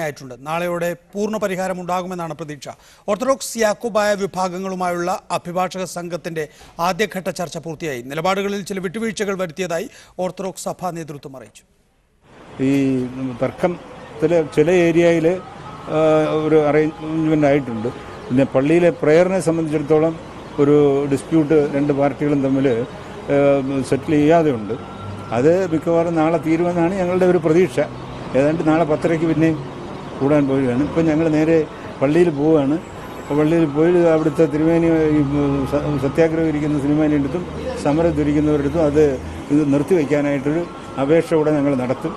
ായിട്ടുണ്ട്. നാളെയോടെ പൂർണ്ണ പരിഹാരം ഉണ്ടാകുമെന്നാണ് പ്രതീക്ഷ. ഓർത്തഡോക്സ് യാക്കോബായ വിഭാഗങ്ങളുമായുള്ള അഭിഭാഷക സംഘത്തിന്റെ ആദ്യഘട്ട ചർച്ച പൂർത്തിയായി. നിലപാടുകളിൽ ചില വിട്ടുവീഴ്ചകൾ വരുത്തിയതായി ഓർത്തഡോക്സ് സഭാ നേതൃത്വം അറിയിച്ചു. ഈ തർക്കത്തിലെ ചില ഏരിയയിൽ ഒരു അറേഞ്ച്മെൻ്റ് ആയിട്ടുണ്ട്. പിന്നെ പള്ളിയിലെ പ്രയറിനെ സംബന്ധിച്ചിടത്തോളം ഒരു ഡിസ്പ്യൂട്ട് രണ്ട് പാർട്ടികളും തമ്മിൽ സെറ്റിൽ ചെയ്യാതെ ഉണ്ട്. അത് മിക്കവാറും നാളെ തീരുമെന്നാണ് ഞങ്ങളുടെ ഒരു പ്രതീക്ഷ. ഏതാണ്ട് നാളെ 10:30 പിന്നെയും കൂടാൻ പോവുകയാണ്. ഇപ്പം ഞങ്ങൾ നേരെ പള്ളിയിൽ പോവുകയാണ്. പള്ളിയിൽ പോയി അവിടുത്തെ തിരുമേനി സത്യാഗ്രഹം ഇരിക്കുന്ന തിരുമേനിയുടെ അടുത്തും സമരത്തിരിക്കുന്നവരുടെ അടുത്തും അത് ഇത് നിർത്തിവെക്കാനായിട്ടൊരു അപേക്ഷ കൂടെ ഞങ്ങൾ നടത്തും.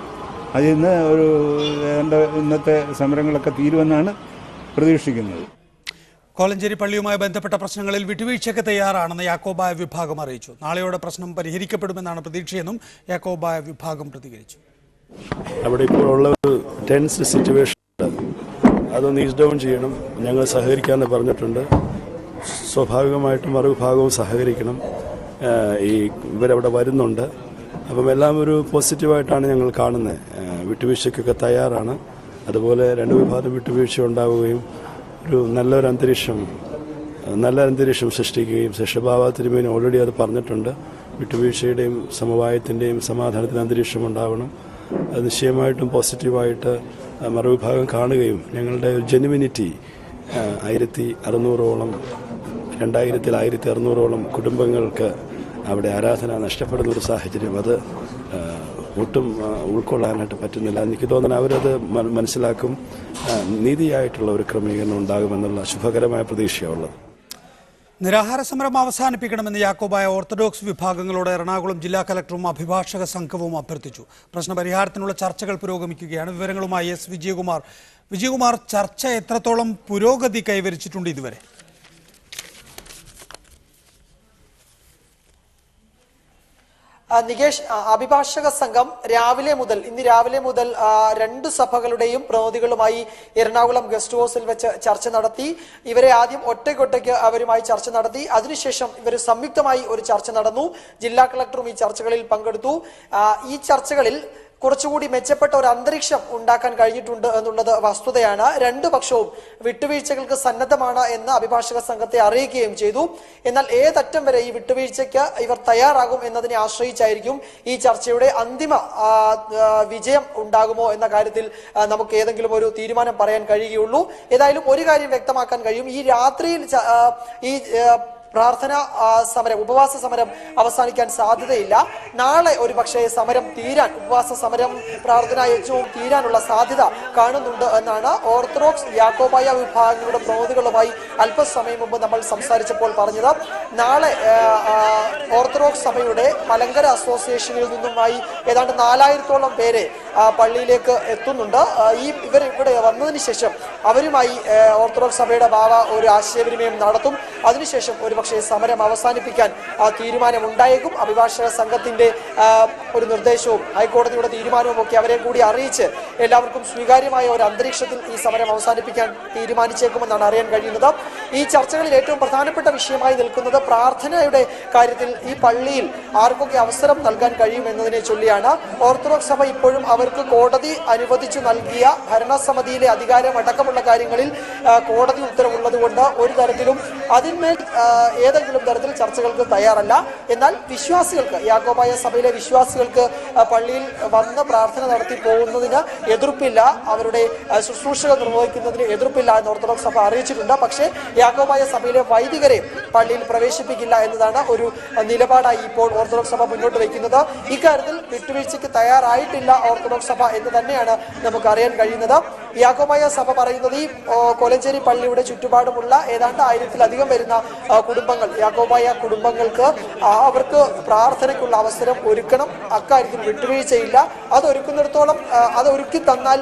അതിൽ നിന്ന് ഇന്നത്തെ സമരങ്ങളൊക്കെ തീരുമെന്നാണ് പ്രതീക്ഷിക്കുന്നത്. കോലഞ്ചേരി പള്ളിയുമായി ബന്ധപ്പെട്ട പ്രശ്നങ്ങളിൽ വിട്ടുവീഴ്ചയ്ക്ക് തയ്യാറാണെന്ന് യാക്കോബായ വിഭാഗം അറിയിച്ചു. നാളെയോടെ പ്രശ്നം പരിഹരിക്കപ്പെടുമെന്നാണ് പ്രതീക്ഷയെന്നും യാക്കോബായ വിഭാഗം പ്രതികരിച്ചു. അവിടെ ഇപ്പോഴുള്ള ഒരു ടെൻസ് സിറ്റുവേഷൻ അതൊന്ന് ഈസ് ഡൗൺ ചെയ്യണം. ഞങ്ങൾ സഹകരിക്കാമെന്ന് പറഞ്ഞിട്ടുണ്ട്. സ്വാഭാവികമായിട്ടും മറുവിഭാഗവും സഹകരിക്കണം. ഇവരവിടെ വരുന്നുണ്ട്. അപ്പം എല്ലാം ഒരു പോസിറ്റീവായിട്ടാണ് ഞങ്ങൾ കാണുന്നത്. വിട്ടുവീഴ്ചയ്ക്കൊക്കെ തയ്യാറാണ്. അതുപോലെ രണ്ട് വിഭാഗം വിട്ടുവീഴ്ച ഉണ്ടാവുകയും ഒരു നല്ല അന്തരീക്ഷം സൃഷ്ടിക്കുകയും ശേഷഭാവ തിരുമേനി ഓൾറെഡി അത് പറഞ്ഞിട്ടുണ്ട്. വിട്ടുവീഴ്ചയുടെയും സമവായത്തിൻ്റെയും സമാധാനത്തിന് അന്തരീക്ഷം ഉണ്ടാവണം. അത് നിശ്ചയമായിട്ടും പോസിറ്റീവായിട്ട് മറുവിഭാഗം കാണുകയും ഞങ്ങളുടെ ഒരു ജെനുവിനിറ്റി 1600ഓളം 1600ഓളം കുടുംബങ്ങൾക്ക് അവിടെ ആരാധന നഷ്ടപ്പെടുന്ന ഒരു സാഹചര്യം അത് ഒട്ടും ഉൾക്കൊള്ളാനായിട്ട് പറ്റുന്നില്ല. എനിക്ക് തോന്നുന്നു അവരത് മനസ്സിലാക്കും. നീതിയായിട്ടുള്ള ഒരു ക്രമീകരണം ഉണ്ടാകുമെന്നുള്ള ശുഭകരമായ പ്രതീക്ഷയുള്ളത്. നിരാഹാര സമരം അവസാനിപ്പിക്കണമെന്ന് യാക്കോബായ ഓർത്തഡോക്സ് വിഭാഗങ്ങളോട് എറണാകുളം ജില്ലാ കലക്ടറും അഭിഭാഷക സംഘവും അഭ്യർത്ഥിച്ചു. പ്രശ്നപരിഹാരത്തിനുള്ള ചർച്ചകൾ പുരോഗമിക്കുകയാണ്. വിവരങ്ങളുമായി എസ് വിജയകുമാർ, ചർച്ച എത്രത്തോളം പുരോഗതി കൈവരിച്ചിട്ടുണ്ട് ഇതുവരെ? നികേഷ്, അഭിഭാഷക സംഘം ഇന്ന് രാവിലെ മുതൽ രണ്ട് സഭകളുടെയും പ്രതിനിധികളുമായി എറണാകുളം ഗസ്റ്റ് ഹൗസിൽ വെച്ച് ചർച്ച നടത്തി. ഇവരെ ആദ്യം ഒറ്റയ്ക്കൊറ്റയ്ക്ക് അവരുമായി ചർച്ച നടത്തി. അതിനുശേഷം ഇവർ സംയുക്തമായി ഒരു ചർച്ച നടന്നു. ജില്ലാ കളക്ടറും ഈ ചർച്ചകളിൽ പങ്കെടുത്തു. ഈ ചർച്ചകളിൽ കുറച്ചുകൂടി മെച്ചപ്പെട്ട ഒരു അന്തരീക്ഷം ഉണ്ടാക്കാൻ കഴിഞ്ഞിട്ടുണ്ട് എന്നുള്ളത് വസ്തുതയാണ്. രണ്ടു പക്ഷവും വിട്ടുവീഴ്ചകൾക്ക് സന്നദ്ധമാണ് എന്ന് അഭിഭാഷക സംഘത്തെ അറിയിക്കുകയും ചെയ്തു. എന്നാൽ ഏതറ്റം വരെ ഈ വിട്ടുവീഴ്ചയ്ക്ക് ഇവർ തയ്യാറാകും എന്നതിനെ ആശ്രയിച്ചായിരിക്കും ഈ ചർച്ചയുടെ അന്തിമ വിജയം ഉണ്ടാകുമോ എന്ന കാര്യത്തിൽ നമുക്ക് ഏതെങ്കിലും ഒരു തീരുമാനം പറയാൻ കഴിയുകയുള്ളൂ. ഏതായാലും ഒരു കാര്യം വ്യക്തമാക്കാൻ കഴിയും. ഈ രാത്രിയിൽ പ്രാർത്ഥന സമരം, ഉപവാസ സമരം അവസാനിക്കാൻ സാധ്യതയില്ല. നാളെ ഒരു പക്ഷേ സമരം തീരാൻ, ഉപവാസ സമരം പ്രാർത്ഥന യജ്ഞവും തീരാനുള്ള സാധ്യത കാണുന്നുണ്ട് എന്നാണ് ഓർത്തഡോക്സ് യാക്കോബായ വിഭാഗങ്ങളുടെ പ്രതിനിധികളുമായി അല്പസമയം മുമ്പ് നമ്മൾ സംസാരിച്ചപ്പോൾ പറഞ്ഞത്. നാളെ ഓർത്തഡോക്സ് സഭയുടെ മലങ്കര അസോസിയേഷനിൽ നിന്നുമായി ഏതാണ്ട് 4000-ഓളം പേരെ പള്ളിയിലേക്ക് എത്തുന്നുണ്ട്. ഇവർ ഇവിടെ വന്നതിന് ശേഷം അവരുമായി ഓർത്തഡോക്സ് സഭയുടെ ബാവ ഒരു ആശയവിനിമയം നടത്തും. അതിനുശേഷം പക്ഷേ സമരം അവസാനിപ്പിക്കാൻ തീരുമാനമുണ്ടായേക്കും. അഭിഭാഷക സംഘത്തിന്റെ ഒരു നിർദ്ദേശവും ഹൈക്കോടതിയുടെ തീരുമാനവും ഒക്കെ അവരെ കൂടി അറിയിച്ച് എല്ലാവർക്കും സ്വീകാര്യമായ ഒരു അന്തരീക്ഷത്തിൽ ഈ സമരം അവസാനിപ്പിക്കാൻ തീരുമാനിച്ചേക്കുമെന്നാണ് അറിയാൻ കഴിയുന്നത്. ഈ ചർച്ചകളിൽ ഏറ്റവും പ്രധാനപ്പെട്ട വിഷയമായി നിൽക്കുന്നത് പ്രാർത്ഥനയുടെ കാര്യത്തിൽ ഈ പള്ളിയിൽ ആർക്കൊക്കെ അവസരം നൽകാൻ കഴിയുമെന്നതിനെ ചൊല്ലിയാണ്. ഓർത്തഡോക്സ് സഭ ഇപ്പോഴും അവർക്ക് കോടതി അനുവദിച്ചു നൽകിയ ഭരണസമിതിയിലെ അധികാരം അടക്കമുള്ള കാര്യങ്ങളിൽ കോടതി ഉത്തരവുള്ളത് കൊണ്ട് ഒരു തരത്തിലും അതിന്മേൽ ഏതെങ്കിലും തരത്തിൽ ചർച്ചകൾക്ക് തയ്യാറല്ല. എന്നാൽ വിശ്വാസികൾക്ക്, യാക്കോബായ സഭയിലെ വിശ്വാസികൾക്ക് പള്ളിയിൽ വന്ന് പ്രാർത്ഥന നടത്തി പോകുന്നതിന് എതിർപ്പില്ല, അവരുടെ ശുശ്രൂഷകൾ നിർവഹിക്കുന്നതിന് എതിർപ്പില്ല എന്ന് ഓർത്തഡോക്സ് സഭ അറിയിച്ചിട്ടുണ്ട്. പക്ഷേ യാക്കോബായ സഭയിലെ വൈദികരെ പള്ളിയിൽ പ്രവേശിപ്പിക്കില്ല എന്നതാണ് ഒരു നിലപാടായി ഇപ്പോൾ ഓർത്തഡോക്സ് സഭ മുന്നോട്ട് വയ്ക്കുന്നത്. ഇക്കാര്യത്തിൽ വിട്ടുവീഴ്ചയ്ക്ക് തയ്യാറായിട്ടില്ല ഓർത്തഡോക്സ് സഭ എന്ന് തന്നെയാണ് നമുക്ക് അറിയാൻ കഴിയുന്നത്. യാക്കോബായ സഭ പറയുന്നത് ഈ കോലഞ്ചേരി പള്ളിയുടെ ചുറ്റുപാടുമുള്ള ഏതാണ്ട് 1000-ലധികം വരുന്ന കുടുംബങ്ങൾ, യാക്കോബായ കുടുംബങ്ങൾക്ക് അവർക്ക് പ്രാർത്ഥനയ്ക്കുള്ള അവസരം ഒരുക്കണം. അക്കാര്യത്തിൽ വിട്ടുവീഴ്ചയില്ല. അതൊരുക്കുന്നിടത്തോളം അത് ഒരുക്കി തന്നാൽ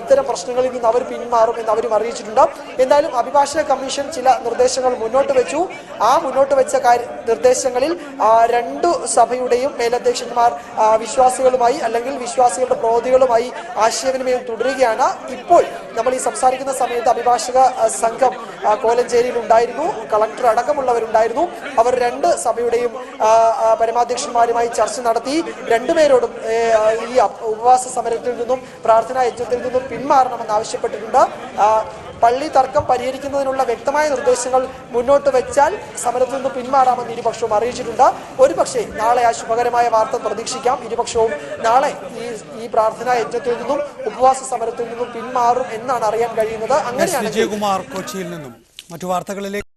ഇത്തരം പ്രശ്നങ്ങളിൽ നിന്ന് അവർ പിന്മാറും എന്ന് അവരും അറിയിച്ചിട്ടുണ്ട്. എന്തായാലും അഭിഭാഷക കമ്മീഷൻ ചില നിർദ്ദേശങ്ങൾ മുന്നോട്ട് വെച്ചു. ആ മുന്നോട്ട് വെച്ച നിർദ്ദേശങ്ങളിൽ രണ്ടു സഭയുടെയും മേലധ്യക്ഷന്മാർ വിശ്വാസികളുമായി അല്ലെങ്കിൽ വിശ്വാസികളുടെ പ്രതിനിധികളുമായി ആശയവിനിമയം തുടരുകയാണ്. ഇപ്പോൾ നമ്മൾ ഈ സംസാരിക്കുന്ന സമയത്ത് അഭിഭാഷക സംഘം കോലഞ്ചേരിയിൽ ഉണ്ടായിരുന്നു, കളക്ടർ അടക്കമുള്ളവരുണ്ടായിരുന്നു. അവർ രണ്ട് സഭയുടെയും പരമാധ്യക്ഷന്മാരുമായി ചർച്ച നടത്തി. രണ്ടുപേരോടും ഈ ഉപവാസ സമരത്തിൽ നിന്നും പ്രാർത്ഥനാ യജ്ഞത്തിൽ നിന്നും പിന്മാറണമെന്ന് ആവശ്യപ്പെട്ടിട്ടുണ്ട്. പള്ളി തർക്കം പരിഹരിക്കുന്നതിനുള്ള വ്യക്തമായ നിർദ്ദേശങ്ങൾ മുന്നോട്ട് വെച്ചാൽ സമരത്തിൽ നിന്ന് പിന്മാറാമെന്ന് ഇരുപക്ഷവും അറിയിച്ചിട്ടുണ്ട്. ഒരുപക്ഷെ നാളെ ആ ശുഭകരമായ വാർത്ത പ്രതീക്ഷിക്കാം. ഇരുപക്ഷവും നാളെ ഈ പ്രാർത്ഥനാ യജ്ഞത്തിൽ നിന്നും ഉപവാസ സമരത്തിൽ നിന്നും പിന്മാറും എന്നാണ് അറിയാൻ കഴിയുന്നത്. വിജയകുമാർ കൊച്ചിയിൽ നിന്നും മറ്റു വാർത്തകളിലേക്ക്